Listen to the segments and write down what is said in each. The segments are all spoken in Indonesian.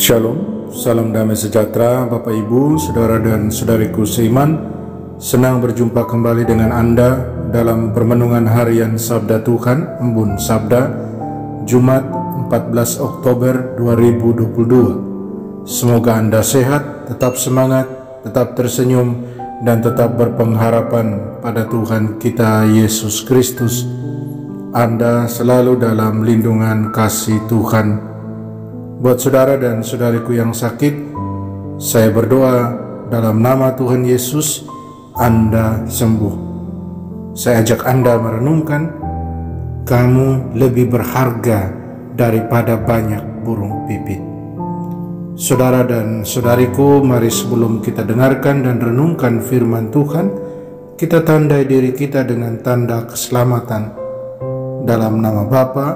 Shalom, salam damai sejahtera Bapak Ibu, Saudara dan Saudariku seiman. Senang berjumpa kembali dengan Anda dalam permenungan harian Sabda Tuhan, Embun Sabda, Jumat 14 Oktober 2022. Semoga Anda sehat, tetap semangat, tetap tersenyum, dan tetap berpengharapan pada Tuhan kita Yesus Kristus. Anda selalu dalam lindungan kasih Tuhan. Buat saudara dan saudariku yang sakit, saya berdoa dalam nama Tuhan Yesus, Anda sembuh. Saya ajak Anda merenungkan, kamu lebih berharga daripada banyak burung pipit. Saudara dan saudariku, mari sebelum kita dengarkan dan renungkan firman Tuhan, kita tandai diri kita dengan tanda keselamatan. Dalam nama Bapa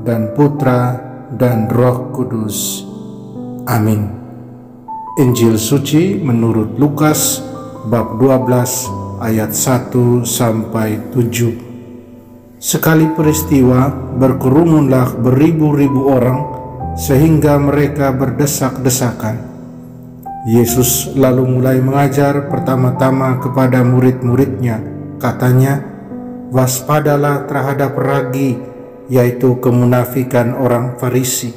dan Putra dan Roh Kudus. Amin. Injil suci menurut Lukas bab 12 ayat 1 sampai 7. Sekali peristiwa berkerumunlah beribu-ribu orang sehingga mereka berdesak-desakan. Yesus lalu mulai mengajar pertama-tama kepada murid-muridnya. Katanya, waspadalah terhadap ragi, yaitu kemunafikan orang Farisi.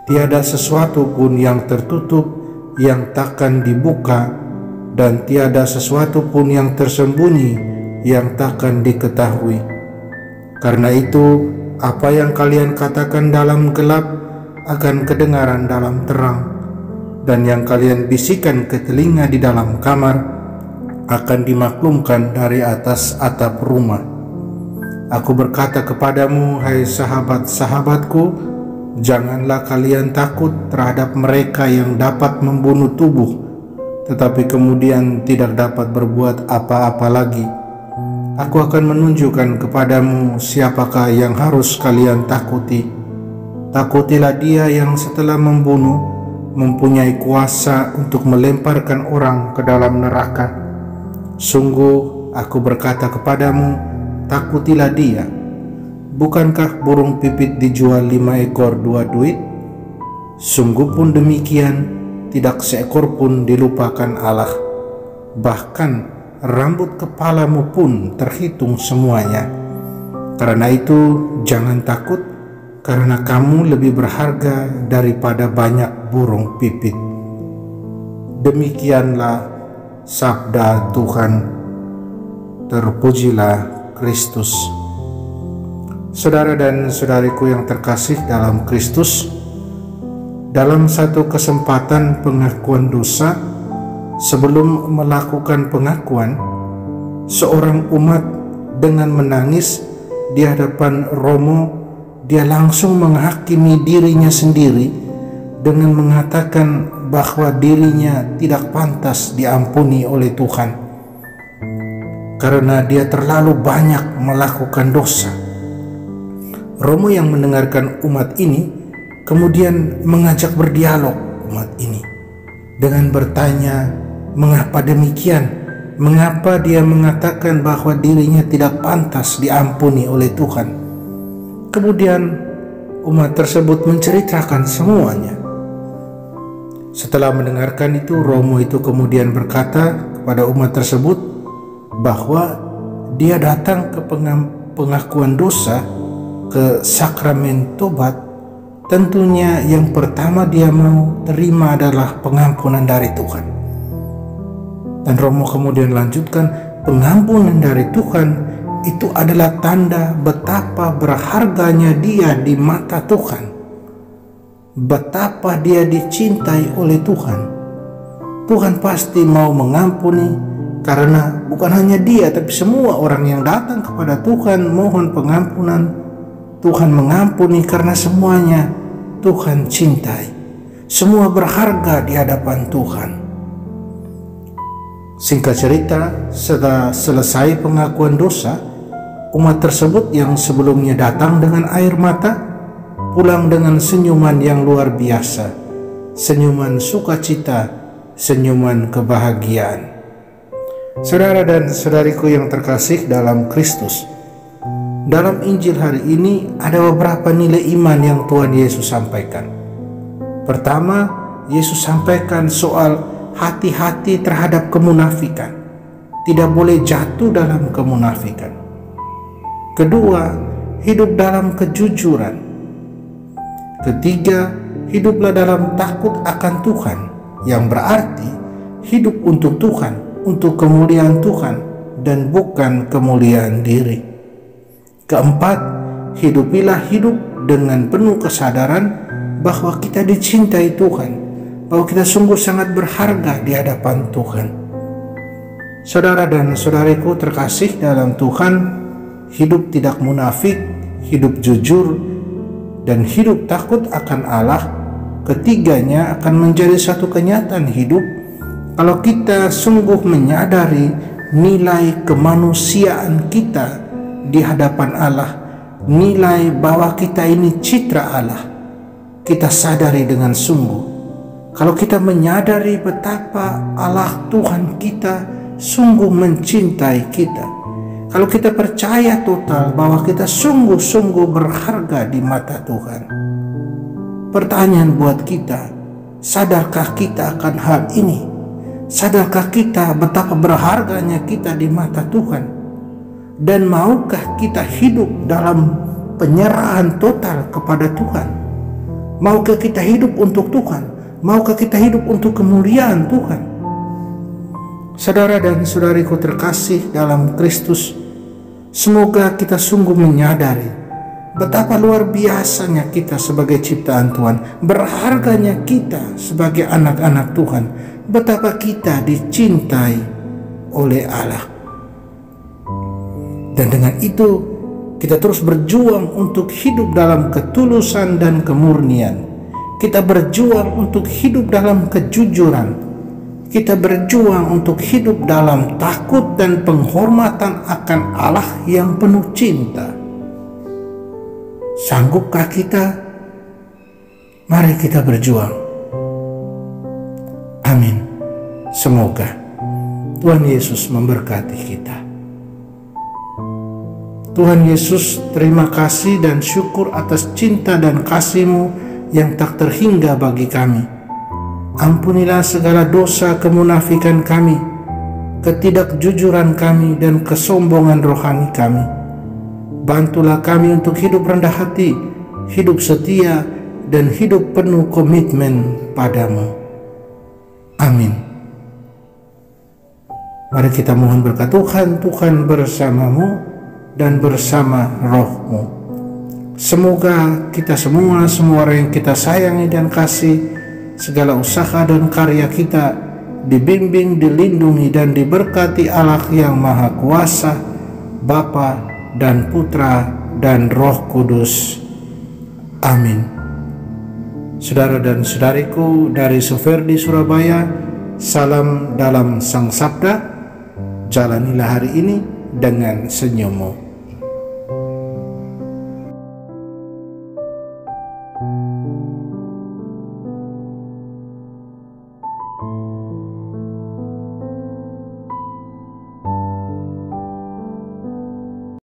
Tiada sesuatu pun yang tertutup yang takkan dibuka, dan tiada sesuatu pun yang tersembunyi yang takkan diketahui. Karena itu, apa yang kalian katakan dalam gelap akan kedengaran dalam terang, dan yang kalian bisikan ke telinga di dalam kamar akan dimaklumkan dari atas atap rumah. Aku berkata kepadamu, hai sahabat-sahabatku, janganlah kalian takut terhadap mereka yang dapat membunuh tubuh, tetapi kemudian tidak dapat berbuat apa-apa lagi. Aku akan menunjukkan kepadamu siapakah yang harus kalian takuti. Takutilah dia yang setelah membunuh mempunyai kuasa untuk melemparkan orang ke dalam neraka. Sungguh, aku berkata kepadamu, takutilah dia. Bukankah burung pipit dijual 5 ekor 2 duit? Sungguh pun demikian, tidak seekor pun dilupakan Allah. Bahkan rambut kepalamu pun terhitung semuanya. Karena itu jangan takut, karena kamu lebih berharga daripada banyak burung pipit. Demikianlah sabda Tuhan. Terpujilah Kristus. Saudara dan saudariku yang terkasih dalam Kristus, dalam satu kesempatan pengakuan dosa, sebelum melakukan pengakuan, seorang umat dengan menangis di hadapan Romo, dia langsung menghakimi dirinya sendiri dengan mengatakan bahwa dirinya tidak pantas diampuni oleh Tuhan karena dia terlalu banyak melakukan dosa. Romo yang mendengarkan umat ini kemudian mengajak berdialog umat ini dengan bertanya, mengapa demikian? Mengapa dia mengatakan bahwa dirinya tidak pantas diampuni oleh Tuhan? Kemudian umat tersebut menceritakan semuanya. Setelah mendengarkan itu, Romo itu kemudian berkata kepada umat tersebut bahwa dia datang ke pengakuan dosa, ke sakramen tobat. Tentunya yang pertama dia mau terima adalah pengampunan dari Tuhan. Dan Romo kemudian lanjutkan, pengampunan dari Tuhan itu adalah tanda betapa berharganya dia di mata Tuhan, betapa dia dicintai oleh Tuhan. Tuhan pasti mau mengampuni, karena bukan hanya dia, tapi semua orang yang datang kepada Tuhan mohon pengampunan, Tuhan mengampuni karena semuanya Tuhan cintai. Semua berharga di hadapan Tuhan. Singkat cerita, setelah selesai pengakuan dosa, umat tersebut yang sebelumnya datang dengan air mata, pulang dengan senyuman yang luar biasa, senyuman sukacita, senyuman kebahagiaan. Saudara dan saudariku yang terkasih dalam Kristus, dalam Injil hari ini ada beberapa nilai iman yang Tuhan Yesus sampaikan. Pertama, Yesus sampaikan soal hati-hati terhadap kemunafikan. Tidak boleh jatuh dalam kemunafikan. Kedua, hidup dalam kejujuran. Ketiga, hiduplah dalam takut akan Tuhan, yang berarti hidup untuk Tuhan, untuk kemuliaan Tuhan, dan bukan kemuliaan diri. Keempat, hidupilah hidup dengan penuh kesadaran bahwa kita dicintai Tuhan, bahwa kita sungguh sangat berharga di hadapan Tuhan. Saudara dan saudariku terkasih dalam Tuhan, hidup tidak munafik, hidup jujur, dan hidup takut akan Allah, ketiganya akan menjadi satu kenyataan hidup kalau kita sungguh menyadari nilai kemanusiaan kita di hadapan Allah, nilai bahwa kita ini citra Allah. Kita sadari dengan sungguh. Kalau kita menyadari betapa Allah Tuhan kita sungguh mencintai kita, kalau kita percaya total bahwa kita sungguh-sungguh berharga di mata Tuhan, pertanyaan buat kita, sadarkah kita akan hal ini? Sadarkah kita betapa berharganya kita di mata Tuhan? Dan maukah kita hidup dalam penyerahan total kepada Tuhan? Maukah kita hidup untuk Tuhan? Maukah kita hidup untuk kemuliaan Tuhan? Saudara dan saudariku terkasih dalam Kristus, semoga kita sungguh menyadari betapa luar biasanya kita sebagai ciptaan Tuhan, berharganya kita sebagai anak-anak Tuhan, betapa kita dicintai oleh Allah. Dan dengan itu kita terus berjuang untuk hidup dalam ketulusan dan kemurnian. Kita berjuang untuk hidup dalam kejujuran. Kita berjuang untuk hidup dalam takut dan penghormatan akan Allah yang penuh cinta. Sanggupkah kita? Mari kita berjuang. Amin. Semoga Tuhan Yesus memberkati kita. Tuhan Yesus, terima kasih dan syukur atas cinta dan kasih-Mu yang tak terhingga bagi kami. Ampunilah segala dosa kemunafikan kami, ketidakjujuran kami, dan kesombongan rohani kami. Bantulah kami untuk hidup rendah hati, hidup setia, dan hidup penuh komitmen padamu. Amin. Mari kita mohon berkat Tuhan. Tuhan bersamamu dan bersama rohmu. Semoga kita semua orang yang kita sayangi dan kasih, segala usaha dan karya kita dibimbing, dilindungi, dan diberkati Allah yang Maha Kuasa, Bapa dan Putra dan Roh Kudus. Amin. Saudara dan saudariku dari Suverdi Surabaya, salam dalam Sang Sabda. Jalanilah hari ini dengan senyummu.